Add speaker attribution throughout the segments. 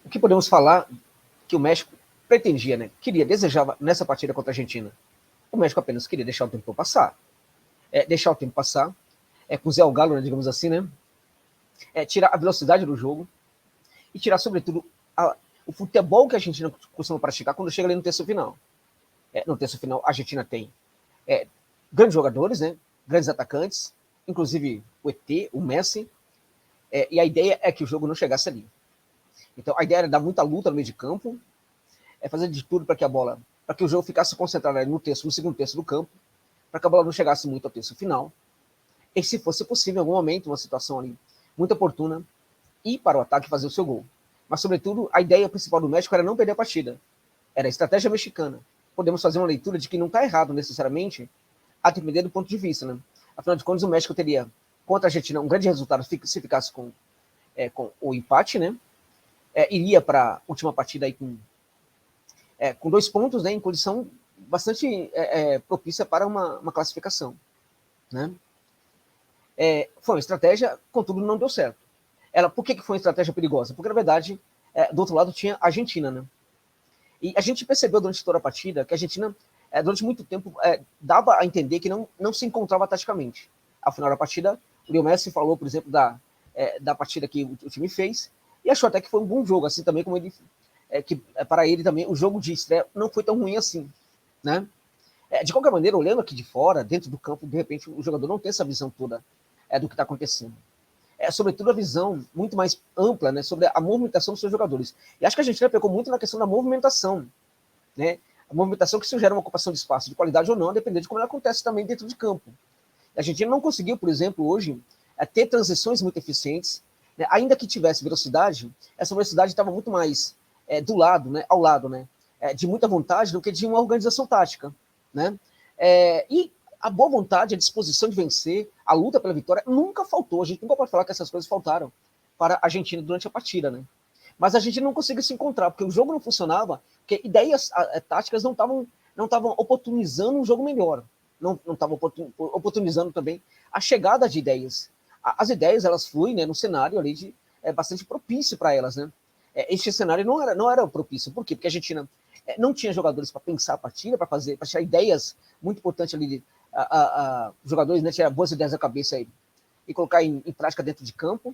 Speaker 1: O que podemos falar que o México pretendia, né? Desejava nessa partida contra a Argentina? O México apenas queria deixar o tempo passar. Deixar o tempo passar, com o Zé Galo, né, digamos assim, né? Tirar a velocidade do jogo e tirar, sobretudo, o futebol que a Argentina costuma praticar quando chega ali no terço final. No terço final, a Argentina tem grandes jogadores, né? Grandes atacantes, inclusive o ET, o Messi, e a ideia é que o jogo não chegasse ali. Então, a ideia era dar muita luta no meio de campo, fazer de tudo para que a bola, para que o jogo ficasse concentrado no segundo terço do campo, para que a bola não chegasse muito ao terço final, e se fosse possível, em algum momento, uma situação ali muito oportuna, ir para o ataque e fazer o seu gol. Mas, sobretudo, a ideia principal do México era não perder a partida. Era a estratégia mexicana. Podemos fazer uma leitura de que não está errado, necessariamente, a depender do ponto de vista, né? Afinal de contas, o México teria, contra a Argentina, um grande resultado se ficasse com o empate, né? Iria para a última partida aí com 2 pontos, né, em condição bastante propícia para uma classificação, né? Foi uma estratégia, contudo, não deu certo. Por que foi uma estratégia perigosa? Porque, na verdade, do outro lado tinha a Argentina, né? E a gente percebeu durante toda a partida que a Argentina, durante muito tempo, dava a entender que não se encontrava taticamente. Ao final da partida, o Lionel Messi falou, por exemplo, da partida que o time fez, e achou até que foi um bom jogo, assim também como ele, para ele também, o jogo de estreia não foi tão ruim assim, né? De qualquer maneira, olhando aqui de fora, dentro do campo, de repente o jogador não tem essa visão toda do que está acontecendo. Sobretudo a visão muito mais ampla, né, sobre a movimentação dos seus jogadores. E acho que a Argentina pecou muito na questão da movimentação, né? A movimentação que se gera uma ocupação de espaço de qualidade ou não, dependendo de como ela acontece também dentro de campo. A Argentina não conseguiu, por exemplo, hoje, ter transições muito eficientes, né? Ainda que tivesse velocidade, essa velocidade estava muito mais do lado, né, ao lado, né, de muita vontade do que de uma organização tática, né? E a boa vontade, a disposição de vencer, a luta pela vitória nunca faltou. A gente nunca pode falar que essas coisas faltaram para a Argentina durante a partida, né? Mas a gente não conseguiu se encontrar, porque o jogo não funcionava, porque ideias táticas não estavam oportunizando um jogo melhor, não estavam oportunizando também a chegada de ideias. As ideias, elas fluem, né, no cenário ali bastante propício para elas, né? Este cenário não era propício. Por quê? Porque a Argentina não tinha jogadores para pensar a partida, para tirar ideias muito importantes ali, jogadores, né, tirar boas ideias da cabeça aí, e colocar em prática dentro de campo.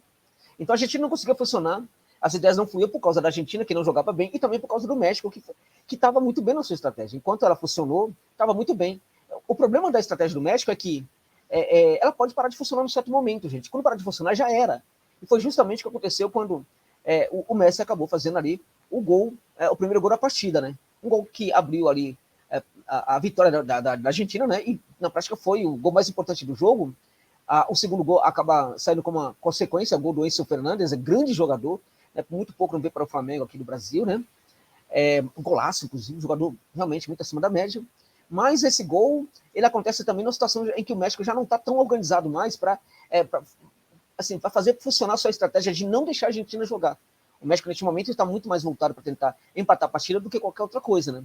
Speaker 1: Então a Argentina não conseguia funcionar, as ideias não fluíam por causa da Argentina, que não jogava bem, e também por causa do México, que estava muito bem na sua estratégia. Enquanto ela funcionou, estava muito bem. O problema da estratégia do México é que ela pode parar de funcionar num certo momento, gente. Quando parar de funcionar, já era. E foi justamente o que aconteceu quando o Messi acabou fazendo ali o gol, o primeiro gol da partida, né? Um gol que abriu ali a vitória da Argentina, né? E na prática foi o gol mais importante do jogo. O segundo gol acaba saindo como uma consequência, o gol do Enzo Fernandes, grande jogador, né? Muito pouco não veio para o Flamengo aqui do Brasil, né? Um golaço, inclusive, um jogador realmente muito acima da média. Mas esse gol, ele acontece também numa situação em que o México já não está tão organizado mais para fazer funcionar a sua estratégia de não deixar a Argentina jogar. O México, neste momento, está muito mais voltado para tentar empatar a partida do que qualquer outra coisa, né?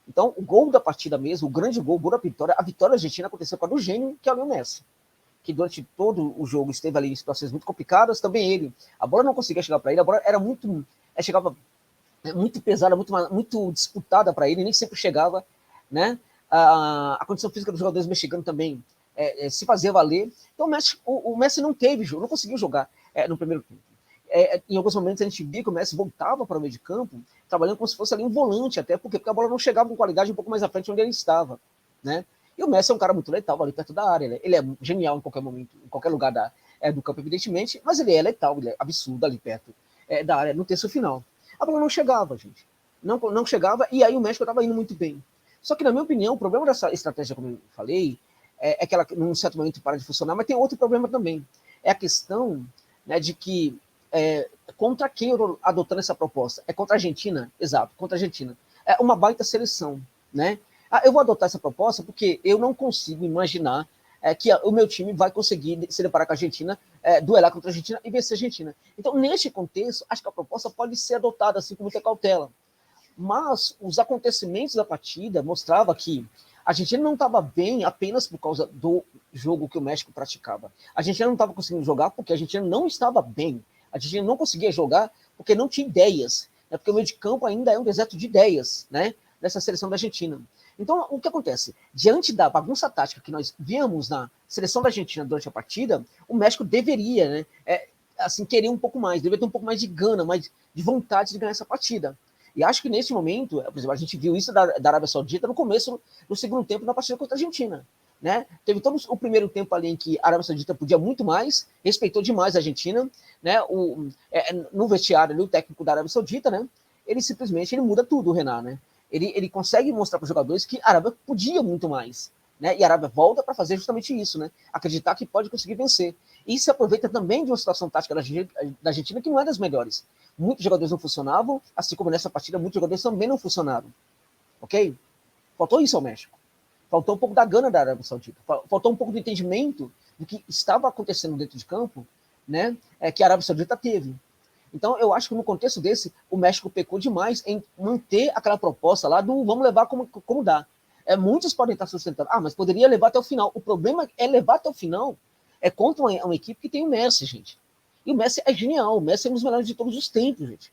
Speaker 1: Então, o gol da partida mesmo, o grande gol, o gol da vitória, a vitória da Argentina aconteceu com a do gênio, que é o Lionel Messi, que durante todo o jogo esteve ali em situações muito complicadas, também ele. A bola não conseguia chegar para ele, a bola era muito... chegava muito pesada, muito disputada para ele, nem sempre chegava, né? A condição física dos jogadores mexicanos também se fazia valer. Então o Messi não teve jogo, não conseguiu jogar no primeiro tempo. Em alguns momentos a gente via que o Messi voltava para o meio de campo, trabalhando como se fosse ali um volante, até porque a bola não chegava com qualidade um pouco mais à frente onde ele estava, né? E o Messi é um cara muito letal ali perto da área, né? Ele é genial em qualquer momento, em qualquer lugar do campo, evidentemente, mas ele é letal, ele é absurdo ali perto da área, no terço final. A bola não chegava, gente. Não chegava, e aí o México estava indo muito bem. Só que, na minha opinião, o problema dessa estratégia, como eu falei, é que ela, num certo momento, para de funcionar, mas tem outro problema também. É a questão, né, de que contra quem eu estou adotando essa proposta? É contra a Argentina? Exato, contra a Argentina. É uma baita seleção, né? Eu vou adotar essa proposta porque eu não consigo imaginar que o meu time vai conseguir se deparar com a Argentina, duelar contra a Argentina e vencer a Argentina. Então, neste contexto, acho que a proposta pode ser adotada assim com muita cautela. Mas os acontecimentos da partida mostravam que a Argentina não estava bem apenas por causa do jogo que o México praticava. A Argentina não estava conseguindo jogar porque a Argentina não estava bem. A Argentina não conseguia jogar porque não tinha ideias. né? Porque o meio de campo ainda é um deserto de ideias, né? Nessa seleção da Argentina. Então, o que acontece? Diante da bagunça tática que nós víamos na seleção da Argentina durante a partida, o México deveria, né, assim, querer um pouco mais, deveria ter um pouco mais de gana, mais de vontade de ganhar essa partida. E acho que nesse momento, por exemplo, a gente viu isso da Arábia Saudita no começo do segundo tempo na partida contra a Argentina. Né? Teve todo o primeiro tempo ali em que a Arábia Saudita podia muito mais, respeitou demais a Argentina, né? No vestiário ali, o técnico da Arábia Saudita, né? Ele simplesmente muda tudo, o Renan, né? Ele consegue mostrar para os jogadores que a Arábia podia muito mais, né? E a Arábia volta para fazer justamente isso, né? Acreditar que pode conseguir vencer. E se aproveita também de uma situação tática da Argentina que não é das melhores. Muitos jogadores não funcionavam, assim como nessa partida, muitos jogadores também não funcionaram. Ok? Faltou isso ao México. Faltou um pouco da gana da Arábia Saudita. Faltou um pouco do entendimento do que estava acontecendo dentro de campo, né? Que a Arábia Saudita teve. Então, eu acho que no contexto desse, o México pecou demais em manter aquela proposta lá do vamos levar como dá. Muitos podem estar sustentando, mas poderia levar até o final. O problema é levar até o final contra uma equipe que tem o Messi, gente. E o Messi é genial, o Messi é um dos melhores de todos os tempos, gente.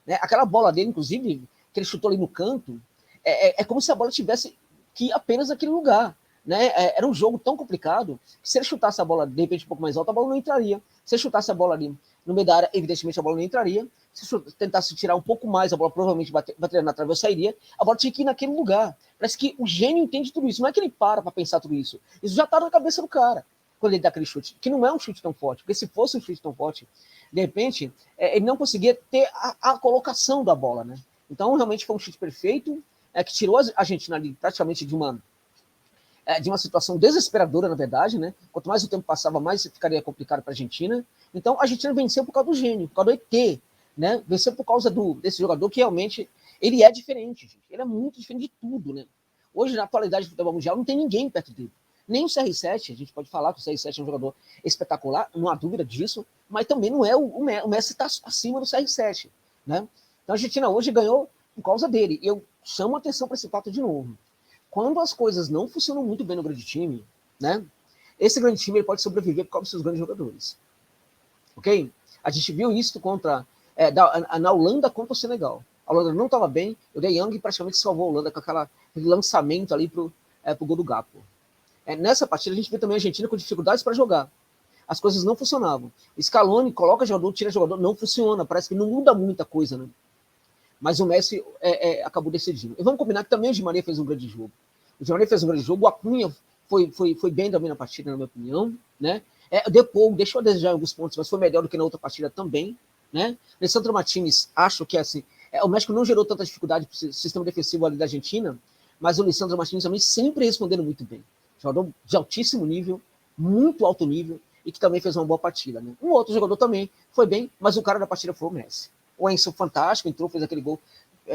Speaker 1: Né? Aquela bola dele, inclusive, que ele chutou ali no canto, é como se a bola tivesse que ir apenas naquele lugar. Né? Era um jogo tão complicado que se ele chutasse a bola, de repente, um pouco mais alta, a bola não entraria. Se ele chutasse a bola ali no meio da área, evidentemente a bola não entraria. Se tentasse tirar um pouco mais, a bola provavelmente bateria na trave ou sairia. A bola tinha que ir naquele lugar. Parece que o gênio entende tudo isso. Não é que ele para pensar tudo isso. Isso já está na cabeça do cara quando ele dá aquele chute, que não é um chute tão forte, porque se fosse um chute tão forte, de repente, ele não conseguia ter a colocação da bola, né? Então, realmente foi um chute perfeito, que tirou a Argentina ali praticamente de uma situação desesperadora, na verdade, né? Quanto mais o tempo passava, mais ficaria complicado para a Argentina. Então, a Argentina venceu por causa do gênio, por causa do ET, né? Venceu por causa desse jogador que realmente ele é diferente, gente. Ele é muito diferente de tudo, né? Hoje, na atualidade do futebol mundial, não tem ninguém perto dele. Nem o CR7, a gente pode falar que o CR7 é um jogador espetacular, não há dúvida disso, mas também não é o Messi está acima do CR7, né? Então a Argentina hoje ganhou por causa dele. E eu chamo a atenção para esse fato de novo. Quando as coisas não funcionam muito bem no grande time, né? Esse grande time ele pode sobreviver por causa dos seus grandes jogadores. Ok? A gente viu isso na Holanda contra o Senegal. A Holanda não estava bem, o De Jong praticamente salvou a Holanda com aquele lançamento ali pro gol do Gakpo. Nessa partida a gente vê também a Argentina com dificuldades para jogar. As coisas não funcionavam. Scaloni coloca jogador, tira jogador, não funciona. Parece que não muda muita coisa, né? Mas o Messi acabou decidindo. E vamos combinar que também o Di Maria fez um grande jogo. O Di Maria fez um grande jogo, o Acunha foi bem também na partida, na minha opinião. Né? Depois, deixou a desejar em alguns pontos, mas foi melhor do que na outra partida também. Né? Alessandro Martínez, acho que assim, o México não gerou tanta dificuldade para o sistema defensivo ali da Argentina, mas o Alessandro Martínez também sempre respondendo muito bem. Jogador de altíssimo nível, muito alto nível, e que também fez uma boa partida. Né? Um outro jogador também foi bem, mas o cara da partida foi o Messi. O Enzo, fantástico, entrou, fez aquele gol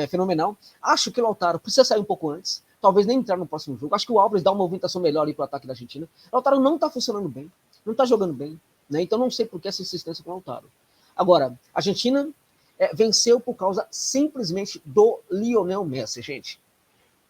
Speaker 1: fenomenal. Acho que o Lautaro precisa sair um pouco antes, talvez nem entrar no próximo jogo. Acho que o Alves dá uma movimentação melhor ali para o ataque da Argentina. O Lautaro não está funcionando bem, não está jogando bem, né? Então não sei por que essa insistência com o Lautaro. Agora, a Argentina venceu por causa simplesmente do Lionel Messi, gente.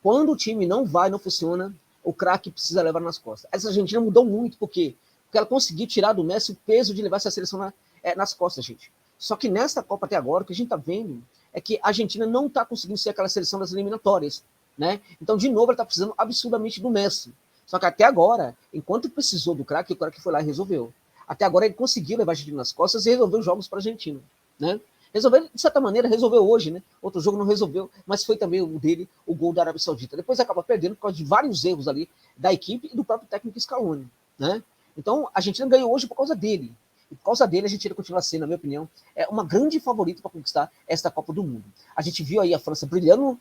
Speaker 1: Quando o time não vai, não funciona, o craque precisa levar nas costas. Essa Argentina mudou muito, porque ela conseguiu tirar do Messi o peso de levar essa seleção nas costas, gente. Só que nesta Copa até agora, o que a gente está vendo é que a Argentina não está conseguindo ser aquela seleção das eliminatórias. Né? Então, de novo, ela está precisando absurdamente do Messi. Só que até agora, enquanto precisou do craque, o craque foi lá e resolveu. Até agora ele conseguiu levar a Argentina nas costas e resolveu os jogos para a Argentina. Né? Resolveu, de certa maneira, resolveu hoje, né? Outro jogo não resolveu, mas foi também o dele, o gol da Arábia Saudita. Depois acaba perdendo por causa de vários erros ali da equipe e do próprio técnico Scaloni. Né? Então, a Argentina ganhou hoje por causa dele. E por causa dele, a Argentina continua sendo, na minha opinião, uma grande favorita para conquistar esta Copa do Mundo. A gente viu aí a França brilhando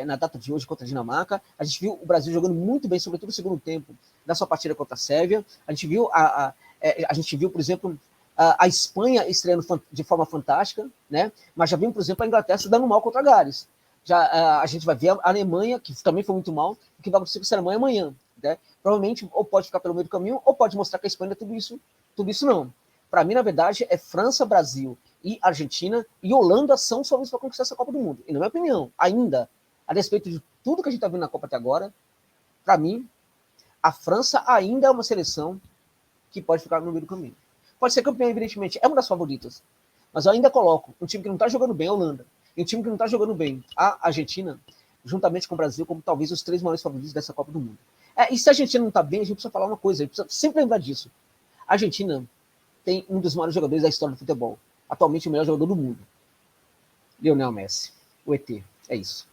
Speaker 1: na data de hoje contra a Dinamarca. A gente viu o Brasil jogando muito bem, sobretudo no segundo tempo, na sua partida contra a Sérvia. A gente viu, por exemplo, a Espanha estreando de forma fantástica, né? Mas já vimos, por exemplo, a Inglaterra se dando mal contra a Gales. A gente vai ver a Alemanha, que também foi muito mal, o que vai acontecer com essa Alemanha amanhã. Né? Provavelmente, ou pode ficar pelo meio do caminho, ou pode mostrar que a Espanha é tudo isso não. Para mim, na verdade, é França, Brasil e Argentina e Holanda são os favoritos para conquistar essa Copa do Mundo. E na minha opinião, ainda, a respeito de tudo que a gente está vendo na Copa até agora, para mim, a França ainda é uma seleção que pode ficar no meio do caminho. Pode ser campeã, evidentemente, é uma das favoritas. Mas eu ainda coloco um time que não está jogando bem, a Holanda. e um time que não está jogando bem. A Argentina, juntamente com o Brasil, como talvez os 3 maiores favoritos dessa Copa do Mundo. E se a Argentina não está bem, a gente precisa falar uma coisa, a gente precisa sempre lembrar disso. A Argentina tem um dos maiores jogadores da história do futebol. Atualmente o melhor jogador do mundo. Lionel Messi. O ET. É isso.